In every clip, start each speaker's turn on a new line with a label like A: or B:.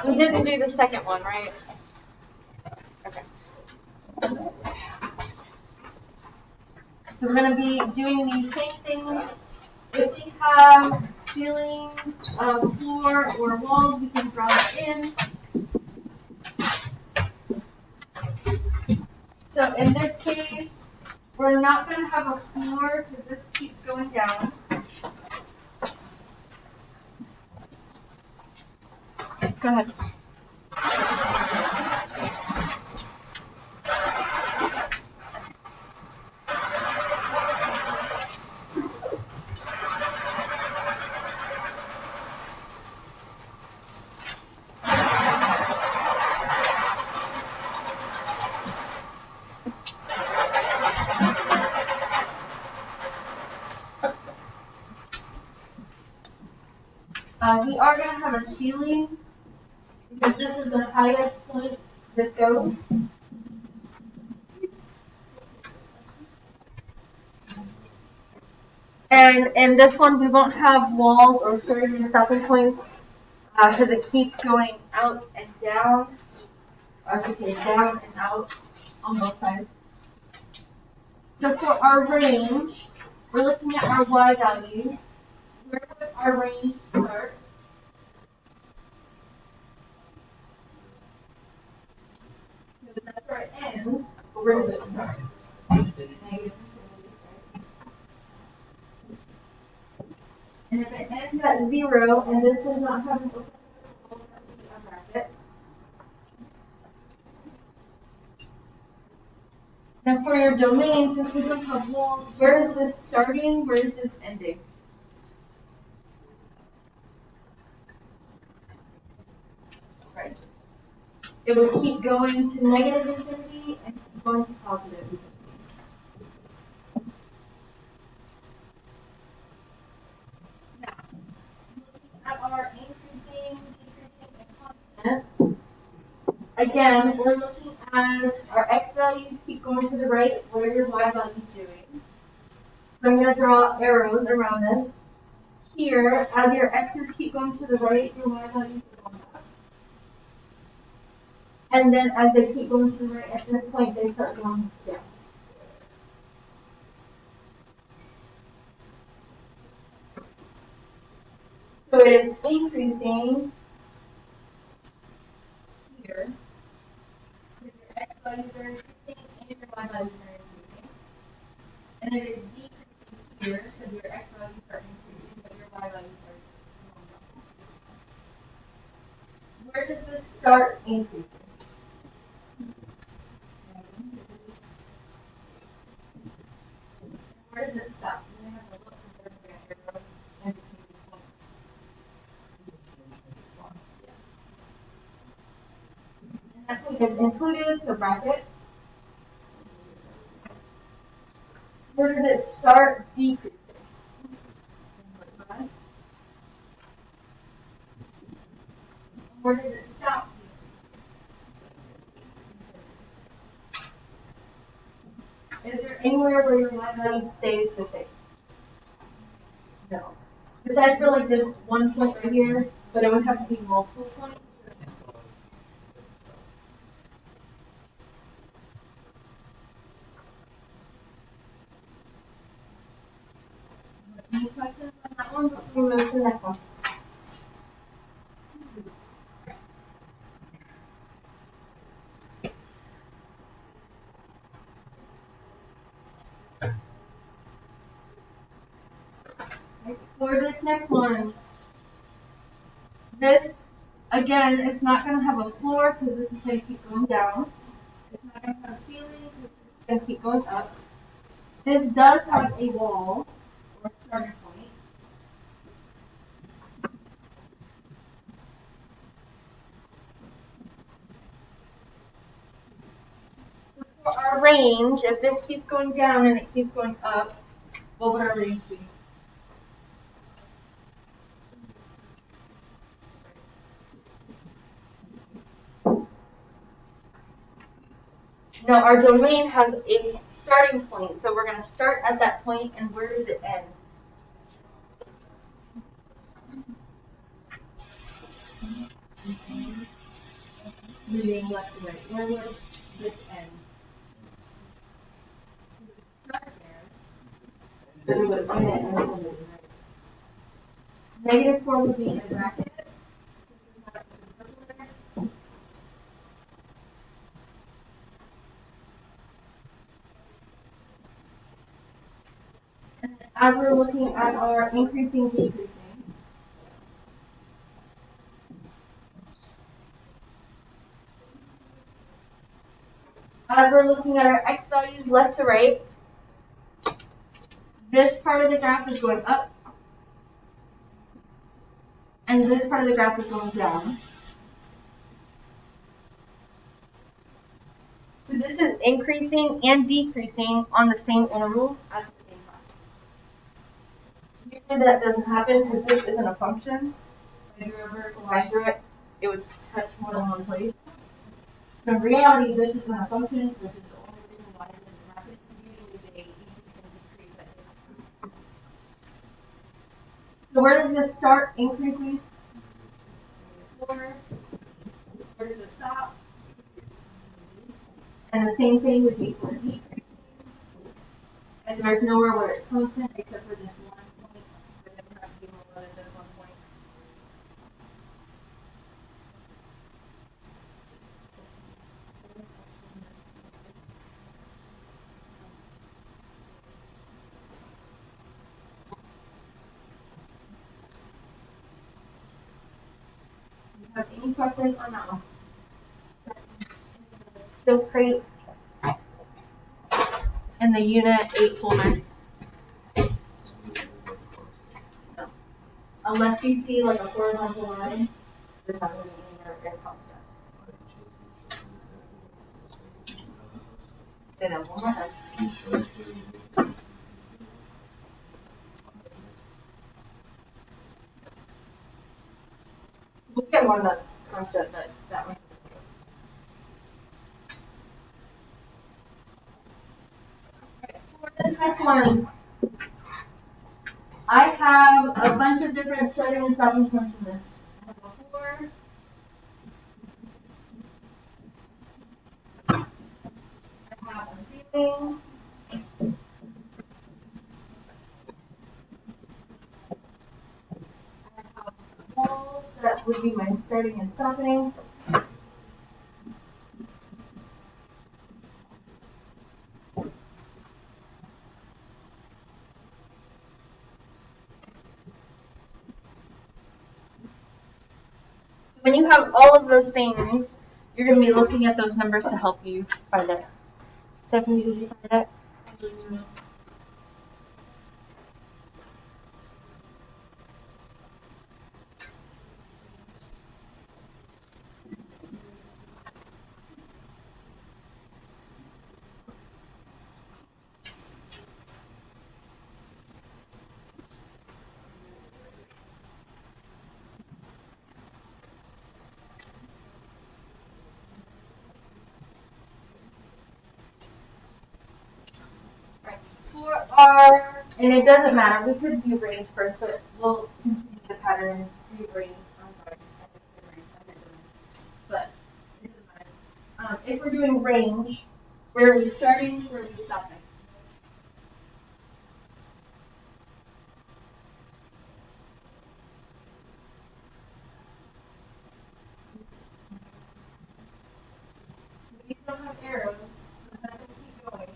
A: We didn't do the second one, right? Okay. So we're going to be doing these same things. If we have ceiling, floor, or walls, we can draw that in. So in this case, we're not going to have a floor because this keeps going down. Go ahead. We are going to have a ceiling because this is the highest point this goes. And in this one, we won't have walls or starting and stopping points because it keeps going out and down. Or I should say down and out on both sides. So for our range, we're looking at our y values. Where would our range start? So that's where it ends, but where does it start? Negative. And if it ends at 0 and this does not have an open circle, that would be a bracket. Now for your domain, since we don't have walls, where is this starting? Where is this ending? Right. It would keep going to negative infinity and keep going to positive infinity. Now, looking at our increasing, decreasing, and constant, again, we're looking as our x values keep going to the right, what are your y values doing? So I'm going to draw arrows around this. Here, as your x's keep going to the right, your y values are going up. And then as they keep going to the right, at this point, they start going down. So it is increasing here. Your x values are increasing and your y values are increasing. And it is decreasing here because your x values are increasing, but your y values are going down. Where does this start increasing? Where does it stop? You have to look because there's an arrow in between these points. And that point is included, so bracket. Where does it start decreasing? Where does it stop decreasing? Is there anywhere where your y value stays the same? No. Besides for like this one point right here, but it would have to be multiple points. Any questions on that one before we move to the next one? For this next one, this, again, is not going to have a floor because this is going to keep going down. It's not going to have a ceiling because it's going to keep going up. This does have a wall or starting point. For our range, if this keeps going down and it keeps going up, what would our range be? Now our domain has a starting point, so we're going to start at that point, and where does it end? moving left to right. Where would this end? Start there. Then we would end it and then negative 4 would be in a bracket. As we're looking at our increasing, decreasing, as we're looking at our x values left to right, this part of the graph is going up, and this part of the graph is going down. So this is increasing and decreasing on the same interval at the same time. Usually that doesn't happen because this isn't a function. If I drew a vertical line through it, it would touch more than one place. So in reality, this isn't a function, which is the only reason why this is happening. Usually they increase and decrease at different times. So where does this start increasing? 4. Where does it stop? And the same thing would be for decreasing. And there's nowhere where it's constant except for this one point. We're going to have to be more than this one point. Do you have any questions on that one? Still crate in the Unit 8 folder. No. Unless you see like a horizontal line, there's not going to be any other x constant. Say that one more time. We'll get more of that concept, but that one. For this next one, I have a bunch of different starting and stopping points in this. I have a 4. I have a ceiling. I have walls that would be my starting and stopping. When you have all of those things, you're going to be looking at those numbers to help you find it. Stephanie, did you find it? For our, and it doesn't matter, we could do range first, but we'll continue the pattern, do range. I'm sorry, I just did range, I did range. But it doesn't matter. If we're doing range, where are we starting, where are we stopping? These don't have arrows, so it's not going to keep going.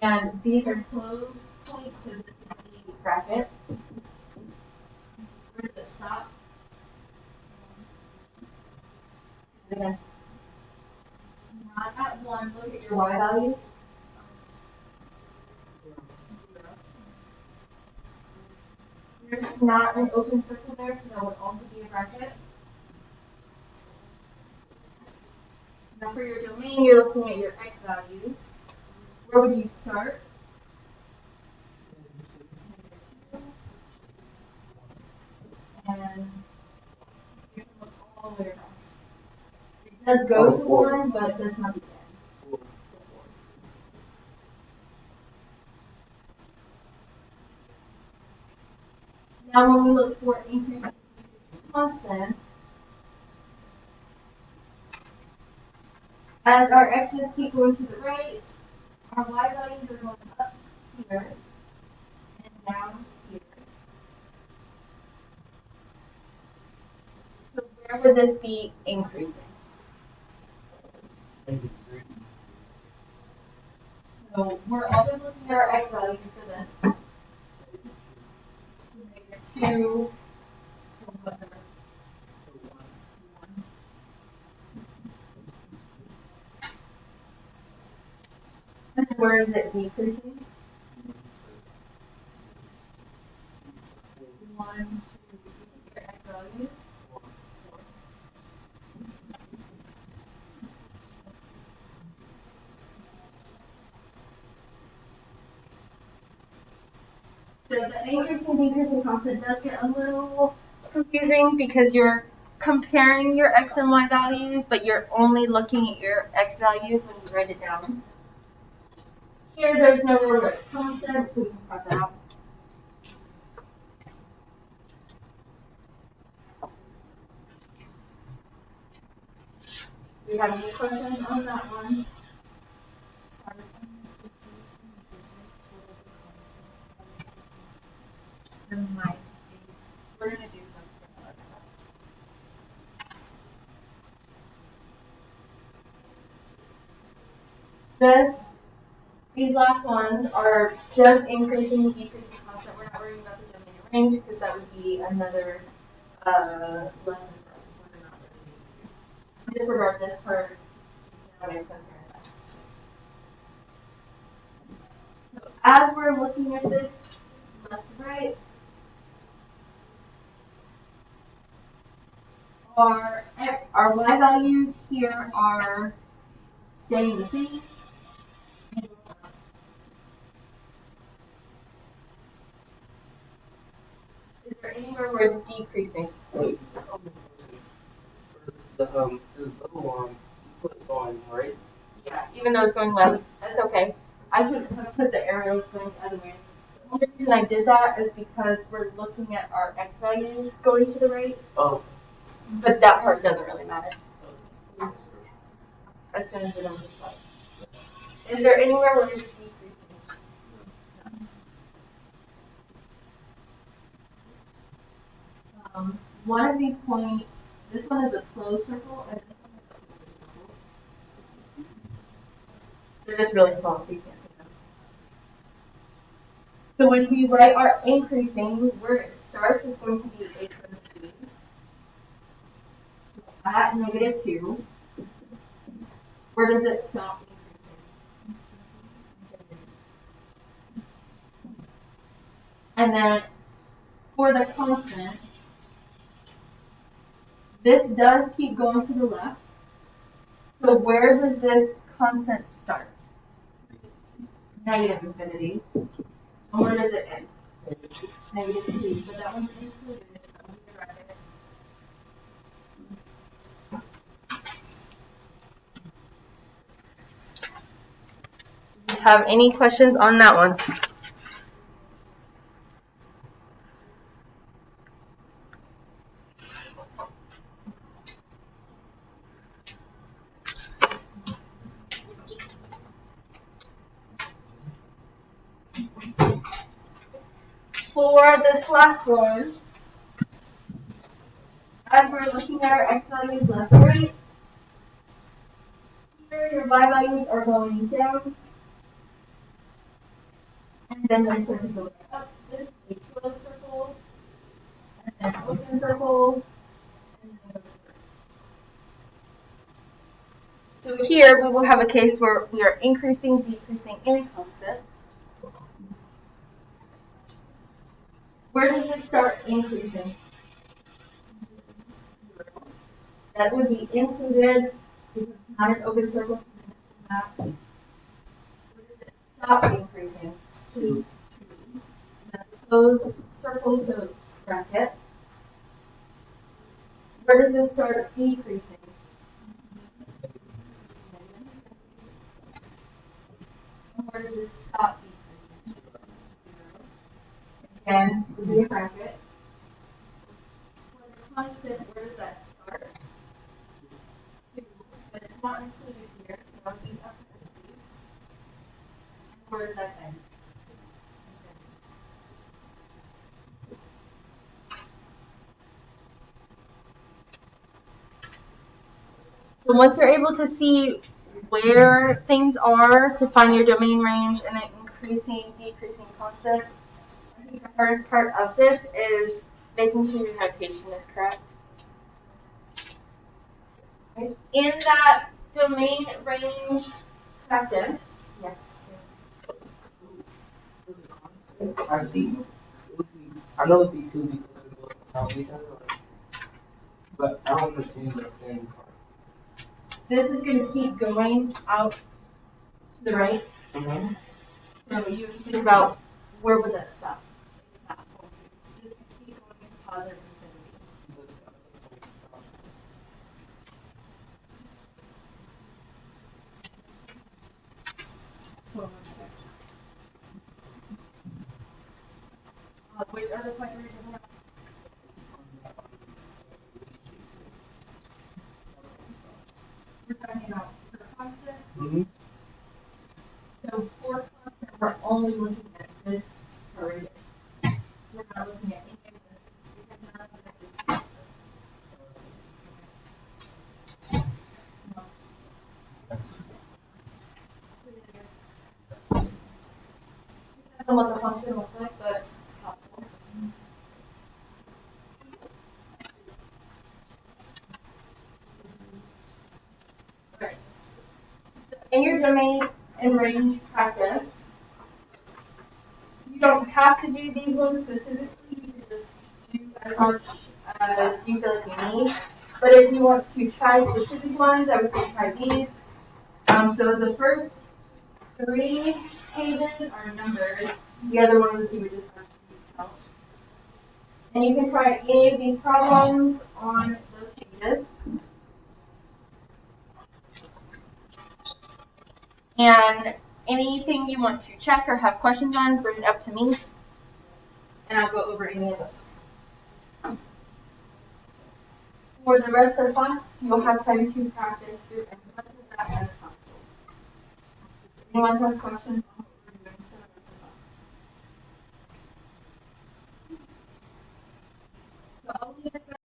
A: And these are closed points, so this is the bracket. Where does it stop? Again, not at 1, look at your y values. There's not an open circle there, so that would also be a bracket. Now for your domain, you're looking at your x values. Where would you start? And you can look all the way across. It does go to 1, but it does not begin. Now when we look for increasing constant, as our x's keep going to the right, our y values are going up here and down here. So where would this be increasing? So we're always looking at our x values for this. -2, so what number? 1. And where is it decreasing? 1, 2, your x values. So the increasing decreasing constant does get a little confusing because you're comparing your x and y values, but you're only looking at your x values when you write it down. Here there's no rule that's constant, so we can cross it out. Do you have any questions on that one? There might be. We're going to do something. These last ones are just increasing, decreasing constant. We're not worrying about the domain and range because that would be another lesson for us. We're not really disregard this part. That makes sense for a second. So as we're looking at this left to right, our y values here are staying the same. Is there anywhere where it's decreasing?
B: The little one, put it going right.
A: Yeah, even though it's going left, that's okay. I could have put the arrows going the other way. The only reason I did that is because we're looking at our x values going to the right.
B: Oh.
A: But that part doesn't really matter. As soon as the numbers go. Is there anywhere where it's decreasing? One of these points, this one is a closed circle, and this one is a open circle. They're just really small, so you can't see them. So when we write our increasing, where it starts is going to be a parentheses. So at -2, where does it stop increasing? And then for the constant, this does keep going to the left. So where does this constant start? -infinity. And where does it end? -2. So that one's included. Do you have any questions on that one? For this last one, as we're looking at our x values left and right, here your y values are going down, and then they're starting to go back up. This is a closed circle, and then an open circle, and then an open circle. So here we will have a case where we are increasing, decreasing, and constant. Where does it start increasing? That would be included because it's not an open circle. So where does it stop increasing? 2. Close circle, so bracket. Where does it start decreasing? And where does it stop decreasing? Again, would be a bracket. constant, where does that start? 2, but it's not included here, so that would be up to C. And where does that end? So once you're able to see where things are to find your domain range and then increasing, decreasing constant, I think the hardest part of this is making sure your notation is correct. In that domain range practice, yes.
B: I see. I know these two because we both tell each other, but I don't understand the thing.
A: This is going to keep going out to the right.
B: Mm-hmm.
A: So you think about where would that stop? It's not going to. It's just going to keep going to positive infinity. Which other point were you talking about? We're talking about per constant.
B: Mm-hmm.
A: So for constant, we're only looking at this right. We're not looking at any of this because none of this is constant. No. Depends on what the function looks like, but it's possible. Right. So in your domain and range practice, you don't have to do these ones specifically. You can just do as much as you feel like you need. But if you want to try specific ones, I would say try these. So the first 3 pages are numbered. The other ones you would just have to count. And you can try any of these problems on those pages. And anything you want to check or have questions on, bring it up to me, and I'll go over any of those. For the rest of the class, you'll have time to practice through as much of that as possible. Anyone have questions on what we're doing for the rest of the class? So I'll leave it